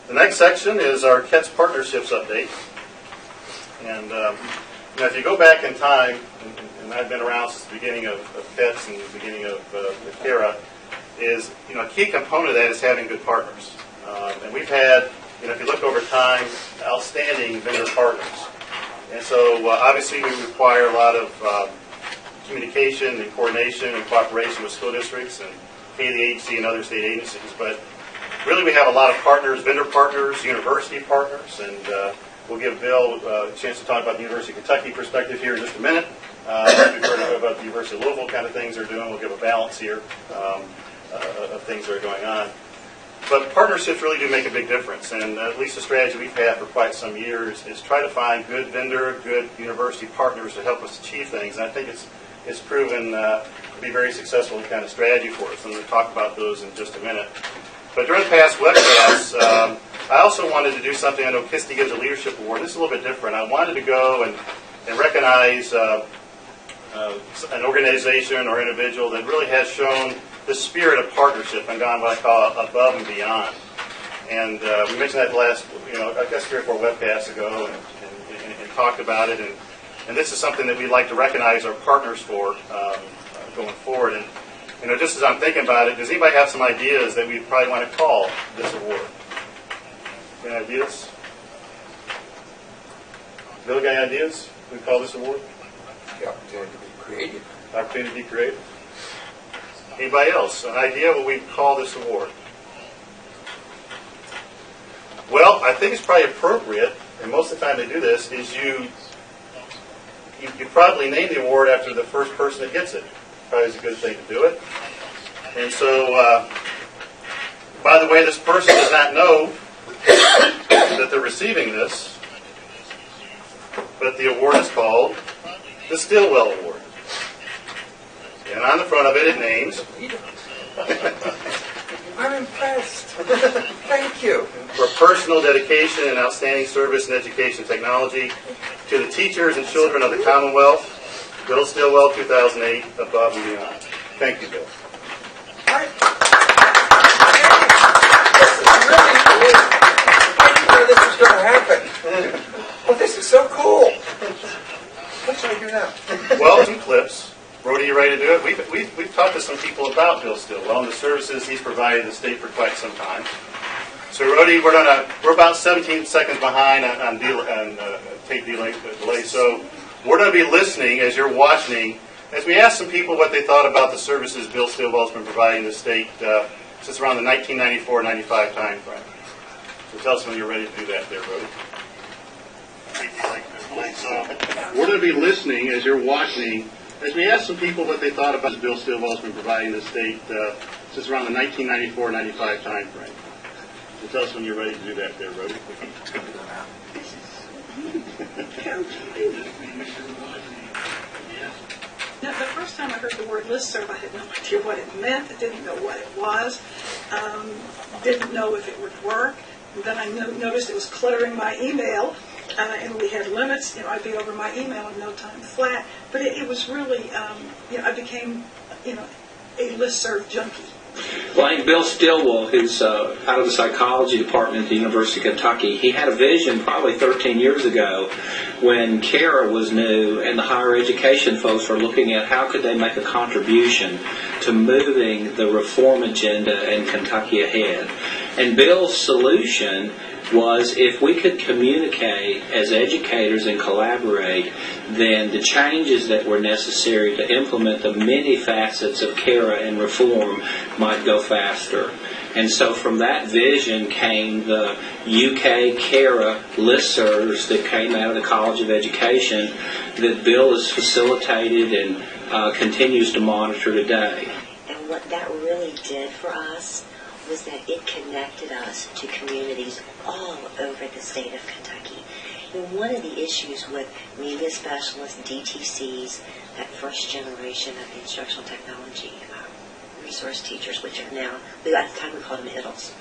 The next section is our KETS Partnerships update. And if you go back in time, and I've been around since the beginning of KETS and the beginning of the CARA, is a key component of that is having good partners. And we've had, if you look over time, outstanding vendor partners. And so obviously we require a lot of communication and coordination and cooperation with school districts and KDHC and other state agencies. But really we have a lot of partners, vendor partners, university partners, and we'll give Bill a chance to talk about the University of Kentucky perspective here in just a minute. We've heard about the University of Louisville kind of things they're doing. We'll give a balance here of things that are going on. But partnerships really do make a big difference, and at least the strategy we've had for quite some years is try to find good vendor, good university partners to help us achieve things. And I think it's proven to be very successful kind of strategy for us, and we'll talk about those in just a minute. But during the past webcasts, I also wanted to do something. I know KISTI gives a leadership award. This is a little bit different. I wanted to go and recognize an organization or individual that really has shown the spirit of partnership and gone what I call above and beyond. And we mentioned that last, I guess 3 or 4 webcasts ago, and talked about it. And this is something that we'd like to recognize our partners for going forward. And just as I'm thinking about it, does anybody have some ideas that we probably want to call this award? Any ideas? Bill, got any ideas? We call this award? The opportunity to be creative. Opportunity to be creative. Anybody else? An idea what we call this award? Well, I think it's probably appropriate, and most of the time they do this, is you probably name the award after the first person that gets it. Probably is a good thing to do it. And so, by the way, this person does not know that they're receiving this, but the award is called the Stilwell Award. And on the front of it, it names. I'm impressed. Thank you. For personal dedication and outstanding service in education technology to the teachers and children of the Commonwealth, Bill Stilwell, 2008, above and beyond. Thank you, Bill. This is really neat. I didn't know this was going to happen. Well, this is so cool. What should I do now? Well, some clips. Brody, you ready to do it? We've talked to some people about Bill Stilwell and the services he's provided the state for quite some time. So, Brody, we're about 17 seconds behind on tape delay. So, we're going to be listening as you're watching, as we ask some people what they thought about the services Bill Stilwell's been providing the state since around the 1994-95 time frame. So, tell us when you're ready to do that, there, Brody. So, we're going to be listening as you're watching. As we asked some people what they thought about Bill Stilwell's been providing the state since around the 1994-95 time frame. So tell us when you're ready to do that there, Brody. Now, the first time I heard the word listserv, I had no idea what it meant. I didn't know what it was. Didn't know if it would work. And then I noticed it was cluttering my email. And we had limits. I'd be over my email in no time flat. But it was really, I became, a listserv junkie. Well, I think Bill Stilwell, who's out of the psychology department at the University of Kentucky, he had a vision probably 13 years ago when CARA was new and the higher education folks were looking at how could they make a contribution to moving the reform agenda in Kentucky ahead. And Bill's solution was if we could communicate as educators and collaborate, then the changes that were necessary to implement the many facets of CARA and reform might go faster. And so from that vision came the UK CARA listservs that came out of the College of Education that Bill has facilitated and continues to monitor today. And what that really did for us was that it connected us to communities all over the state of Kentucky. And one of the issues with media specialists, DTCs, that first generation of the instructional technology resource teachers, which are now, at the time we called them IDLs,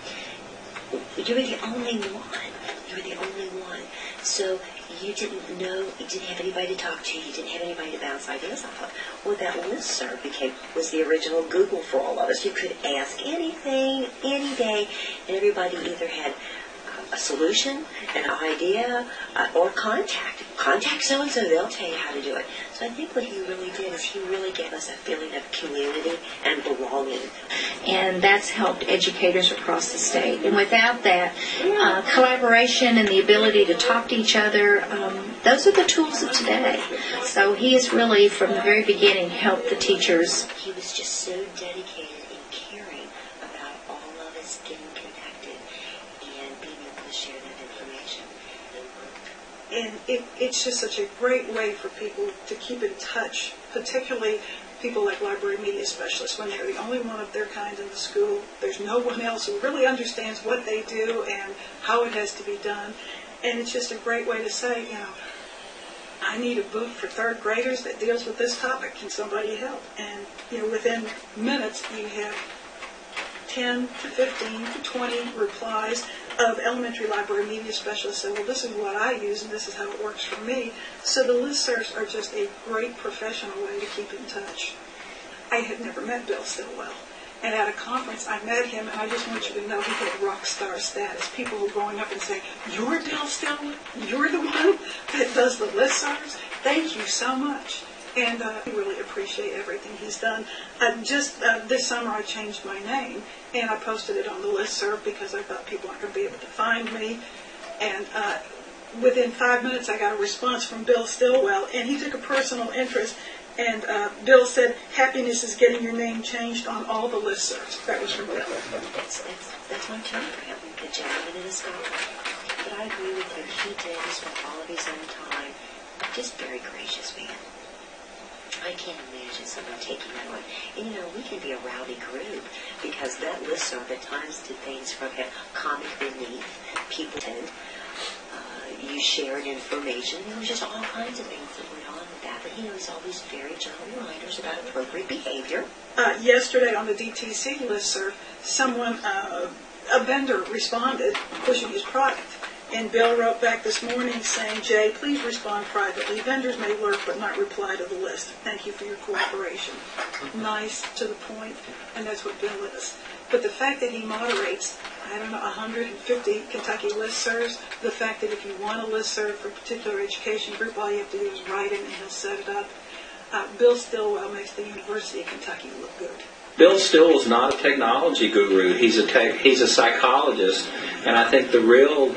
you were the only one. You were the only one. So you didn't know, you didn't have anybody to talk to, you didn't have anybody to bounce ideas off of. What that listserv was the original Google for all of us. You could ask anything, any day, and everybody either had a solution, an idea, or contact so-and-so, they'll tell you how to do it. So I think what he really did is he really gave us a feeling of community and belonging. And that's helped educators across the state. And without that, collaboration and the ability to talk to each other, those are the tools of today. So he has really, from the very beginning, helped the teachers. He was just so dedicated and caring about all of us getting connected and being able to share that information. And it's just such a great way for people to keep in touch, particularly people like library media specialists, when they're the only one of their kind in the school. There's no one else who really understands what they do and how it has to be done. And it's just a great way to say, I need a book for third graders that deals with this topic. Can somebody help? And, within minutes, you have 10 to 15 to 20 replies of elementary library media specialists say, well, this is what I use and this is how it works for me. So the listservs are just a great professional way to keep in touch. I had never met Bill Stilwell. And at a conference, I met him, and I just want you to know he had rock star status. People were going up and saying, you're Bill Stilwell? You're the one that does the listservs? Thank you so much. And I really appreciate everything he's done. Just this summer, I changed my name, and I posted it on the listserv because I thought people aren't going to be able to find me. And within 5 minutes, I got a response from Bill Stilwell, and he took a personal interest. And Bill said, happiness is getting your name changed on all the listservs. That was from Bill. That's my turn for him. The gentleman in the sky. But I agree with you. He did this with all of his own time. Just very gracious man. I can't imagine someone taking that on. And we can be a rowdy group because that listserv at times did things from comic relief. People did. You shared information. There was just all kinds of things that went on with that. But he's always very gentle reminders about appropriate behavior. Yesterday on the DTC listserv, someone, a vendor responded pushing his product. And Bill wrote back this morning saying, Jay, please respond privately. Vendors may lurk but not reply to the list. Thank you for your cooperation. Nice, to the point, and that's what Bill is. But the fact that he moderates, 150 Kentucky listservs, the fact that if you want a listserv for a particular education group, all you have to do is write it and he'll set it up. Bill Stilwell makes the University of Kentucky look good. Bill Stilwell is not a technology guru. He's a psychologist, and I think the real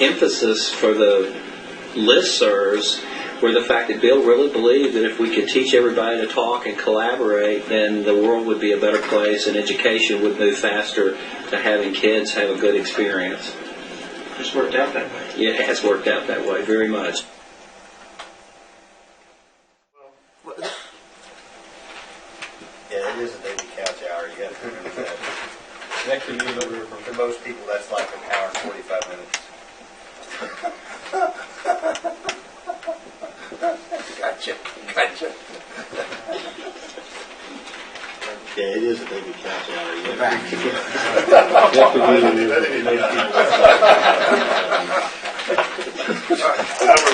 emphasis for the listservs were the fact that Bill really believed that if we could teach everybody to talk and collaborate, then the world would be a better place and education would move faster to having kids have a good experience. It's worked out that way. Yeah, it has worked out that way very much. Yeah, it is a daily couch hour. You got to remember that. That commute for most people, that's like an hour and 45 minutes. Gotcha. Yeah, it is a daily couch hour. You got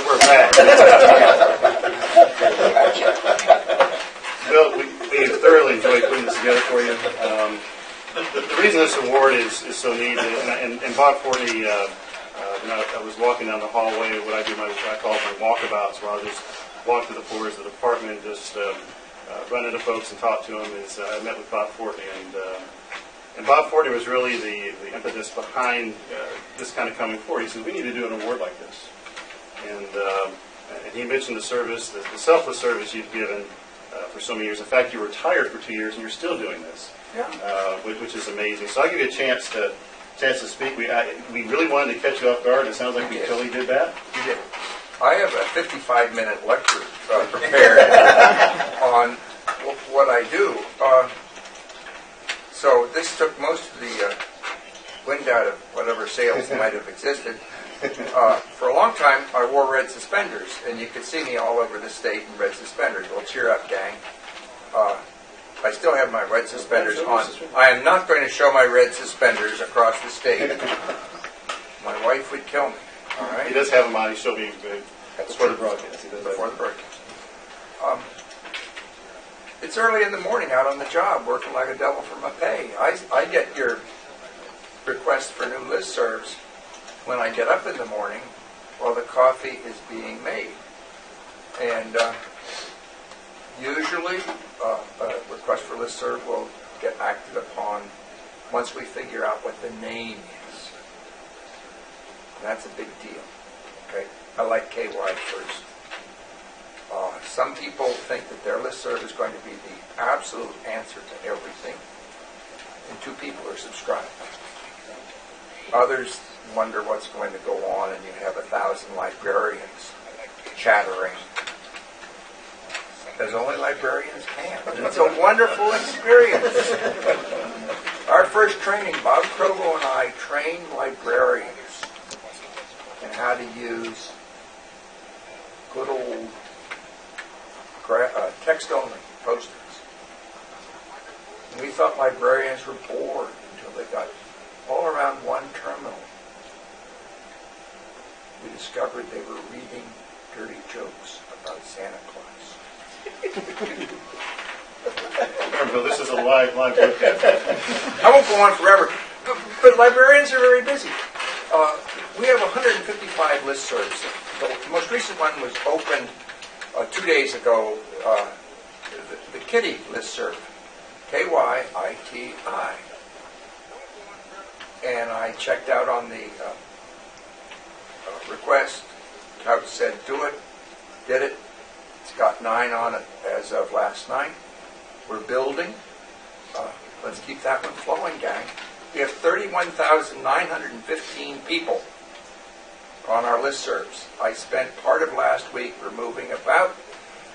We're back. Bill, we thoroughly enjoyed putting this together for you. The reason this award is so neat, and Bob Fortney, I was walking down the hallway, what I call my walkabouts, where I'll just walk through the floors of the department, just run into folks and talk to them. I met with Bob Fortney, and Bob Fortney was really the impetus behind this kind of coming forward. He said, we need to do an award like this. And he mentioned the service, the selfless service you've given for so many years. In fact, you were retired for 2 years, and you're still doing this, which is amazing. So I'll give you a chance to speak. We really wanted to catch you off guard. It sounds like we totally did that. You did. I have a 55-minute lecture prepared on what I do. So this took most of the wind out of whatever sales might have existed. For a long time, I wore red suspenders, and you could see me all over the state in red suspenders. Well, cheer up, gang. I still have my red suspenders on. I am not going to show my red suspenders across the state. My wife would kill me. All right. He does have them on. He showed me before the broadcast. He does before the broadcast. It's early in the morning out on the job, working like a devil for my pay. I get your request for new listservs when I get up in the morning while the coffee is being made. And usually, a request for listserv will get acted upon once we figure out what the name is. That's a big deal. Okay, I like KY first. Some people think that their listserv is going to be the absolute answer to everything, and 2 people are subscribed. Others wonder what's going to go on, and you have 1,000 librarians chattering, as only librarians can. It's a wonderful experience. Our first training, Bob Krogo and I trained librarians in how to use good old text-only posters. And we thought librarians were bored until they got all around one terminal. We discovered they were reading dirty jokes about Santa Claus. Bill, this is a live broadcast. I won't go on forever, but librarians are very busy. We have 155 listservs. The most recent one was opened 2 days ago, the Kitty listserv, KYITI. And I checked out on the request. Couch said do it, did it. It's got 9 on it as of last night. We're building. Let's keep that one flowing, gang. We have 31,915 people on our listservs. I spent part of last week removing about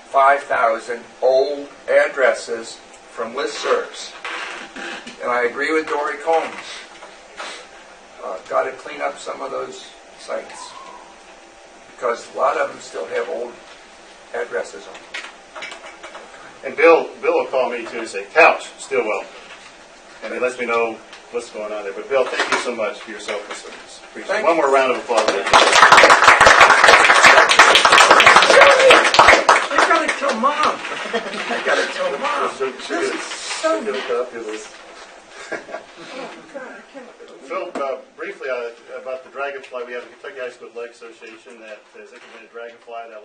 5,000 old addresses from listservs. And I agree with Dory Combs. Got to clean up some of those sites, because a lot of them still have old addresses on them. And Bill will call me too and say, Couch, Stilwell. And he lets me know what's going on there. But Bill, thank you so much for your selfless service. Appreciate it. One more round of applause. I gotta tell Mom. I gotta tell Mom. This is so good. Phil, briefly about the Dragonfly, we have the Kentucky High School Athletic Association that has implemented Dragonfly. That